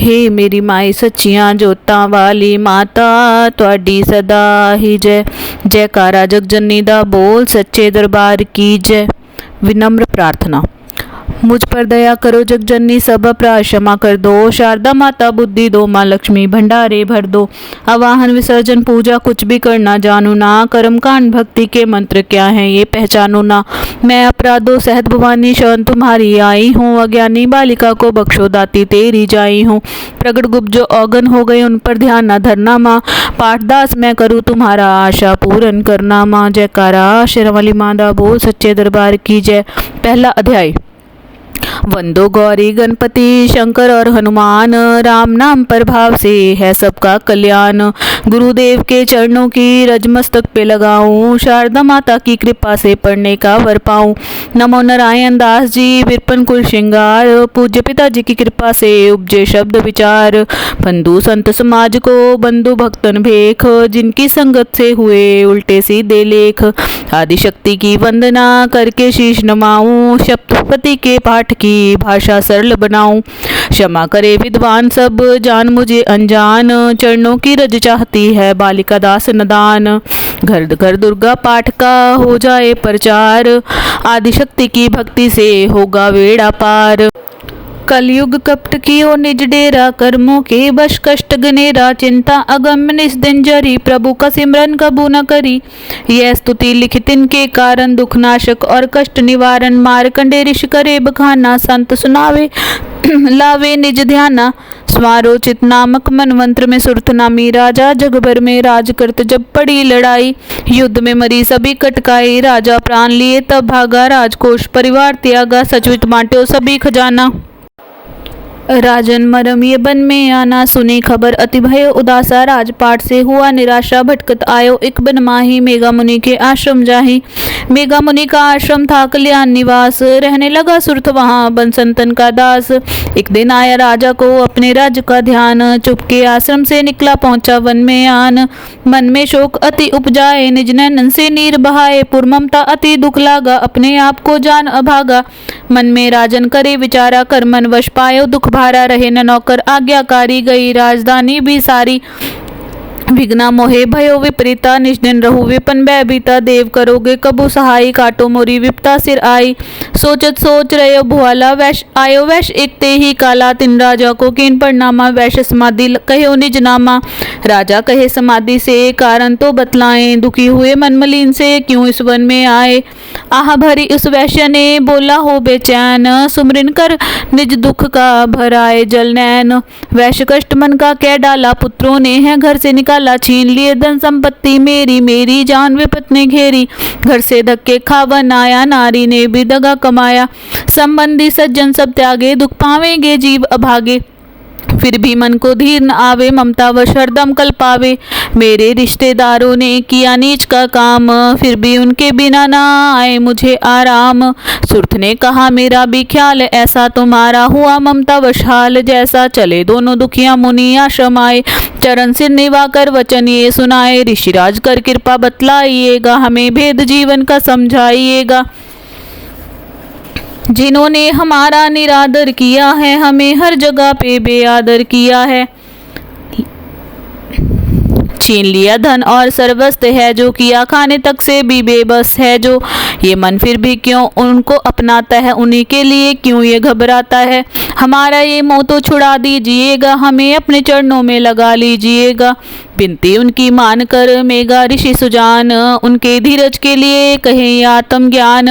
हे मेरी माई सच्चियां जोतां वाली माता, तुहाडी सदा ही जय। जयकारा जगजननी दा बोल सच्चे दरबार की जय। विनम्र प्रार्थना। मुझ पर दया करो जगजननी, सब अपराध क्षमा कर दो। शारदा माता बुद्धि दो, माँ लक्ष्मी भंडारे भर दो। आवाहन विसर्जन पूजा कुछ भी करना जानू ना, कर्म कांड भक्ति के मंत्र क्या हैं ये पहचानो ना। मैं अपराधों सहित भवानी शरण तुम्हारी आई हूँ, अज्ञानी बालिका को बख्शो दाती तेरी जाई हूँ। प्रगट गुप्त जो औगन हो गए उन पर ध्यान न धरना माँ, पाठदास मैं करूँ तुम्हारा आशा पूर्ण करना माँ। जयकारा शेरावाली माँ दा बोल सच्चे दरबार की जय। पहला अध्याय। वंदो गौरी गणपति शंकर और हनुमान, राम नाम पर भाव से है सबका कल्याण। गुरुदेव के चरणों की रज मस्तक पे लगाऊं, शारदा माता की कृपा से पढ़ने का वर पाऊं। नमो नारायण दास जी विरपन कुल श्रृंगार, पूज्य पिताजी की कृपा से उपजे शब्द विचार। बंधु संत समाज को बंधु भक्तन भेख, जिनकी संगत से हुए उल्टे सीधे लेख। आदिशक्ति की वंदना करके शीश नमाऊं, सप्तपदी के पाठ की भाषा सरल बनाऊं। क्षमा करे विद्वान सब जान मुझे अनजान, चरणों की रज चाहती है बालिका दास नदान। घर घर दुर्गा पाठ का हो जाए प्रचार, आदिशक्ति की भक्ति से होगा बेड़ा पार। कलयुग कपट कियो निज डेरा, कर्मों के बश कष्ट गनेरा। चिंता अगम निस दिन जरी, प्रभु का सिमरन कबू न करी। यह स्तुति लिखित इनके कारण, दुख नाशक और कष्ट निवारण। मारकंडे ऋषि करे बखाना, संत सुनावे लावे निज ध्याना। स्वारोचित नामक मनवंत्र में सुरथ नामी राजा, जगभर में राज करत जब पड़ी लड़ाई। युद्ध में मरी सभी कटकाई, राजा प्राण लिए तब भागा। राजकोष परिवार त्यागा, सचवित बांटो सभी खजाना। राजन मरम ये बन में आना, सुनी खबर अति भय उदासा। राजपाट से हुआ निराशा, भटकत आयो एक बन माही। मेघा मुनि के आश्रम जाही, मेघा मुनि का आश्रम था कल्याण निवास। रहने लगा सुरथ वहाँ बन संतन का दास। एक दिन आया राजा को अपने राज्य का ध्यान, चुपके आश्रम से निकला पहुंचा वन में आन। मन में शोक अति उपजाए, निज नैनन से नीर बहाए। पुर ममता अति दुख लागा, अपने आप को जान अभागा। मन में राजन करे विचारा, कर मन वश पायो दुख भारा। रहे न नौकर आज्ञाकारी, गई राजधानी भी सारी। विघ्ना मोहे भयो विपरीता, निज दिन रहु विपन भयभीता। देव करोगे कबू सहाय, काटो मोरी विपता सिर आई। सोचत सोच रहे भुआला, वैश आयो वैश एक ते ही काला। तिन राजा को कीन प्रणामा, वैश समाधि कहो निज नामा। राजा कहे समाधि से कारण तो बतलाएं, दुखी हुए मन मलिन से क्यों इस वन में आए। आह भरी उस वैश्य ने बोला हो बेचैन, सुमरिन कर निज दुख का भराए जल नैन। वैश्य कष्ट मन का कह डाला, पुत्रों ने है घर से निकाला। छीन लिए धन संपत्ति मेरी, मेरी जान विपत ने घेरी। घर से धक्के खावन आया, नारी ने भी दगा कमाया। संबंधी सज्जन सब त्यागे, दुख पावेंगे जीव अभागे। फिर भी मन को धीर न आवे, ममता वश हरदम कल पावे। मेरे रिश्तेदारों ने किया नीच का काम, फिर भी उनके बिना ना आए मुझे आराम। सुरथ ने कहा मेरा भी ख्याल ऐसा, तुम्हारा हुआ ममता वश हाल जैसा। चले दोनों दुखिया मुनि आश्रम आए, चरण सिर निभा कर वचन ये सुनाए। ऋषिराज कर कृपा बतलाइएगा, हमें भेद जीवन का समझाइएगा। जिन्होंने हमारा निरादर किया है, हमें हर जगह पे बेआदर किया है। छीन लिया धन और सर्वस्व है जो, किया खाने तक से भी बेबस है जो। ये मन फिर भी क्यों उनको अपनाता है, उन्हीं के लिए क्यों ये घबराता है। हमारा ये मोह तो छुड़ा दीजिएगा, हमें अपने चरणों में लगा लीजिएगा। विनती उनकी मान कर मेघा ऋषि सुजान, उनके धीरज के लिए कहे आत्म ज्ञान।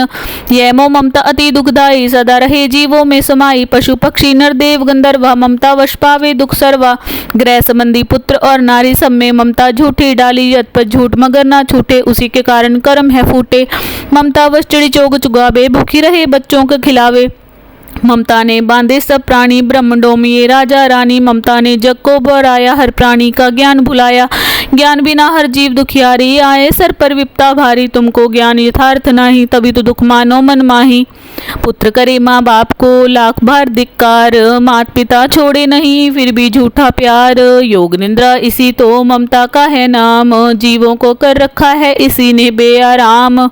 यह मोह ममता अति दुखदाई, सदा रहे जीवों में समाई। पशु पक्षी नर देव गंधर्वा, ममता वश पावे दुख सर्वा। गृह संबंधी पुत्र और नारी सब में ममता झूठी डाली। यत पर झूठ मगर ना छूटे, उसी के कारण कर्म है फूटे। ममता वश चिड़ी चोग चुगावे, भूखी रहे बच्चों को खिलावे। ममता ने बांधे सब प्राणी ब्रह्मंडों में ये राजा रानी। ममता ने जग को बढ़ाया, हर प्राणी का ज्ञान भुलाया। ज्ञान बिना हर जीव दुखियारी, आए सर पर विपता भारी। तुमको ज्ञान यथार्थ नहीं, तभी तो दुख मानो मन माही। पुत्र करे माँ बाप को लाख बार धिक्कार, माता पिता छोड़े नहीं फिर भी झूठा प्यार। योग निंद्रा इसी तो ममता का है नाम, जीवों को कर रखा है इसी ने बेआराम।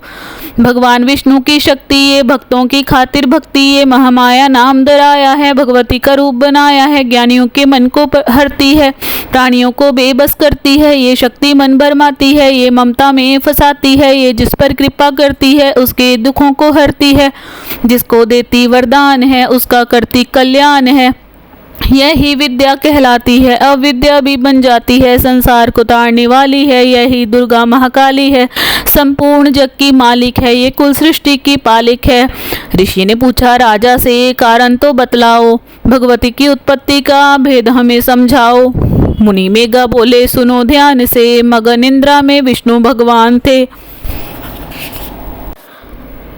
भगवान विष्णु की शक्ति ये भक्तों की खातिर भक्ति, ये महामाया नाम डराया है, भगवती का रूप बनाया है, ज्ञानियों के मन को हरती है, प्राणियों को बेबस करती है, ये शक्ति मन भरमाती है, ये ममता में फंसाती है, ये जिस पर कृपा करती है उसके दुखों को हरती है, जिसको देती वरदान है उसका करती कल्याण है। यही विद्या कहलाती है, अविद्या भी बन जाती है, संसार को तारने वाली है, यही दुर्गा महाकाली है, संपूर्ण जग की मालिक है, ये कुल सृष्टि की पालिक है। ऋषि ने पूछा राजा से कारण तो बतलाओ, भगवती की उत्पत्ति का भेद हमें समझाओ। मुनि मेघा बोले सुनो ध्यान से, मगन निंद्रा में विष्णु भगवान थे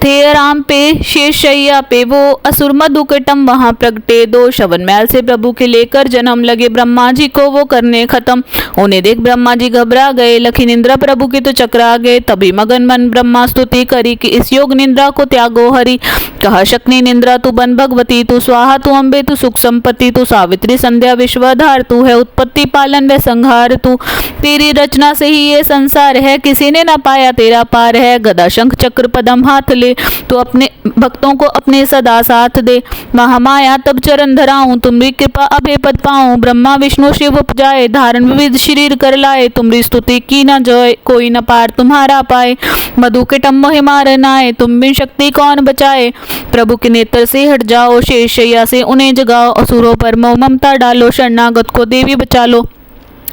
आराम पे शेषैया पे वो, असुर मधुकटम वहां प्रगटे दो, श्रवण मैल से प्रभु के लेकर जन्म लगे ब्रह्मा जी को वो करने खत्म। उन्हें देख ब्रह्मा जी घबरा गए, लखी निंद्रा प्रभु की तो चकरा गए, तभी मगन मन ब्रह्मा स्तुति करी कि इस योग निंद्रा को त्यागो हरि। कहा शक्नि निंद्रा तू बन भगवती, तू स्वाहा तू अम्बे तू सुख संपत्ति, तू सावित्री संध्या विश्वधार, तू है उत्पत्ति पालन व संहार, तू तेरी रचना से ही ये संसार है, किसी ने ना पाया तेरा पार है। गदा शंख चक्र पदम हाथ ले, तो अपने भक्तों को अपने सदा साथ दे, महामाया तब चरण धराऊं, तुम्हारी कृपा अभय पद पाऊं, ब्रह्मा विष्णु शिव उपजाए, धारण विविध शरीर कर लाए, तुम्हारी स्तुति की न जोए, कोई न पार तुम्हारा पाए, मधु के टम मोहि मार नाए, तुम बिन शक्ति कौन बचाए, प्रभु के नेत्र से हट जाओ, शेषैया से उन्हें जगाओ, असुरों पर मोह ममता डालो, शरणागत को देवी बचा लो।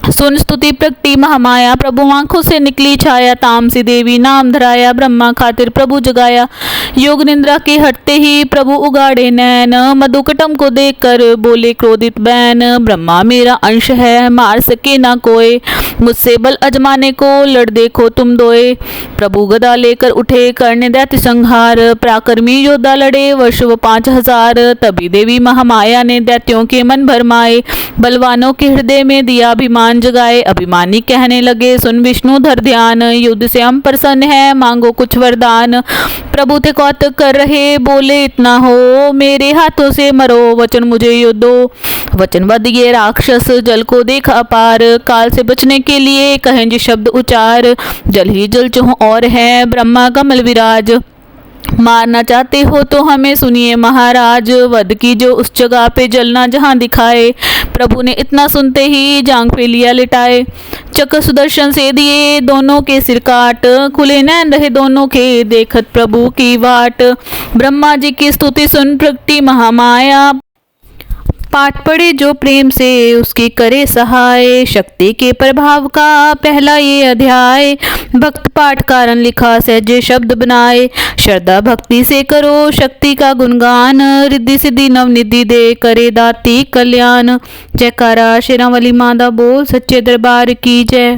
सुन स्तुति प्रगटी महामाया, प्रभु आंखों से निकली छाया, तामसी देवी नाम धराया, ब्रह्मा खातिर प्रभु जगाया, योग निंद्रा के हटते ही प्रभु उगाड़े नैन, मधुकटम को देखकर बोले क्रोधित बैन, ब्रह्मा मेरा अंश है मार सके ना कोई, मुझसे बल अजमाने को लड़ देखो तुम दोए। प्रभु गदा लेकर उठे करने दैत्य संहार, पराक्रमी योद्धा लड़े वर्ष वो 5000, तभी देवी महामाया ने दैत्यों के मन भरमाए, बलवानों के हृदय में दिया अभिमान जगाए, अभिमानी कहने लगे सुन विष्णु धर ध्यान, युद्ध से हम प्रसन्न है मांगो कुछ वरदान। प्रभु थे कौतुक कर रहे बोले इतना हो, मेरे हाथों से मरो वचन मुझे युद्ध दो। वचनबद्ध ये राक्षस जल को देखा पार, काल से बचने के लिए कहें जी शब्द उचार, जल ही जल चूह और है ब्रह्मा कमल विराज, मारना चाहते हो तो हमें सुनिए महाराज, वध की जो उस जगह पे जलना जहां दिखाए। प्रभु ने इतना सुनते ही जांग पे लिया लिटाए, चक्र सुदर्शन से दिए दोनों के सिर काट, खुले नैन रहे दोनों के देखत प्रभु की वाट। ब्रह्मा जी की स्तुति सुन प्रगटी महामाया, पाठ पढ़े जो प्रेम से उसकी करे सहाय, शक्ति के प्रभाव का पहला ये अध्याय, भक्त पाठ कारण लिखा सहजे शब्द बनाए, श्रद्धा भक्ति से करो शक्ति का गुणगान, रिद्धि सिद्धि नवनिधि दे करे दाती कल्याण। जयकारा शेरां वाली मां दा बोल, सच्चे दरबार की जय।